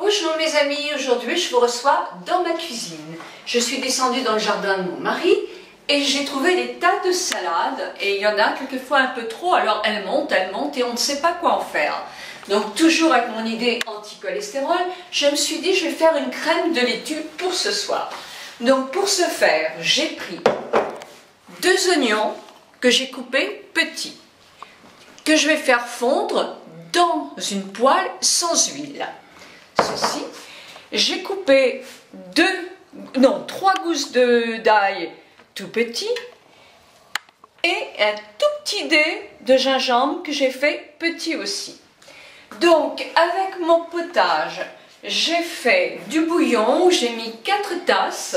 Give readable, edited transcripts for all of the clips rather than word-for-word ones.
Bonjour mes amis, aujourd'hui je vous reçois dans ma cuisine. Je suis descendue dans le jardin de mon mari et j'ai trouvé des tas de salades et il y en a quelquefois un peu trop, alors elles montent et on ne sait pas quoi en faire. Donc toujours avec mon idée anti-cholestérol, je me suis dit je vais faire une crème de laitue pour ce soir. Donc pour ce faire, j'ai pris 2 oignons que j'ai coupés petits, que je vais faire fondre dans une poêle sans huile. Ceci. J'ai coupé 3 gousses d'ail tout petits et un tout petit dé de gingembre que j'ai fait petit aussi. Donc avec mon potage, j'ai fait du bouillon où j'ai mis 4 tasses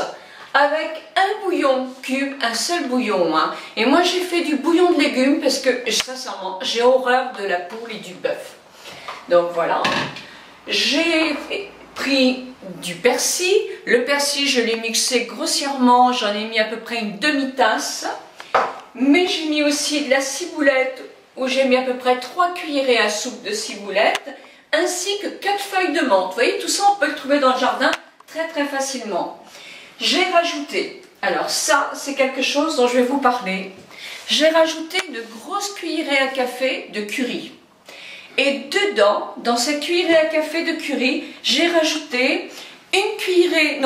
avec un bouillon cube, un seul bouillon. Et moi j'ai fait du bouillon de légumes parce que sincèrement j'ai horreur de la poule et du bœuf. Donc voilà. J'ai pris du persil. Le persil, je l'ai mixé grossièrement. J'en ai mis à peu près une demi-tasse. Mais j'ai mis aussi de la ciboulette, où j'ai mis à peu près 3 cuillerées à soupe de ciboulette, ainsi que 4 feuilles de menthe. Vous voyez, tout ça, on peut le trouver dans le jardin très facilement. J'ai rajouté, alors ça, c'est quelque chose dont je vais vous parler. J'ai rajouté une grosse cuillerée à café de curry. Et dedans, dans cette cuillerée à café de curry, j'ai rajouté une cuillerée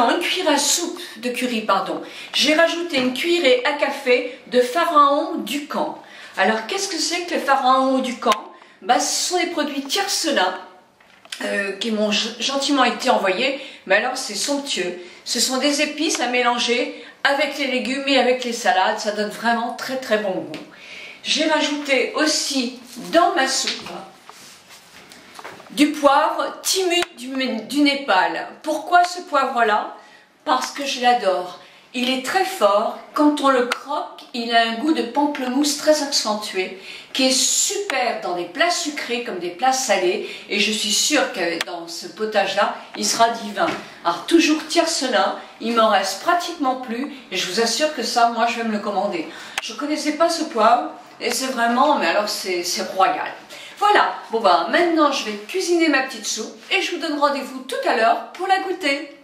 à soupe de curry, pardon. J'ai rajouté une cuillerée à café de pharaon du camp. Alors, qu'est-ce que c'est que le pharaon du camp? Ce sont des produits tiercelin qui m'ont gentiment été envoyés, mais alors c'est somptueux. Ce sont des épices à mélanger avec les légumes et avec les salades, ça donne vraiment très bon goût. J'ai rajouté aussi dans ma soupe du poivre Timu du Népal. Pourquoi ce poivre-là? Parce que je l'adore. Il est très fort. Quand on le croque, il a un goût de pamplemousse très accentué, qui est super dans des plats sucrés comme des plats salés. Et je suis sûre que dans ce potage-là, il sera divin. Alors toujours tiercelin, il m'en reste pratiquement plus. Et je vous assure que ça, moi, je vais me le commander. Je ne connaissais pas ce poivre. Et c'est vraiment, mais alors c'est royal. Voilà, bon maintenant je vais cuisiner ma petite soupe et je vous donne rendez-vous tout à l'heure pour la goûter.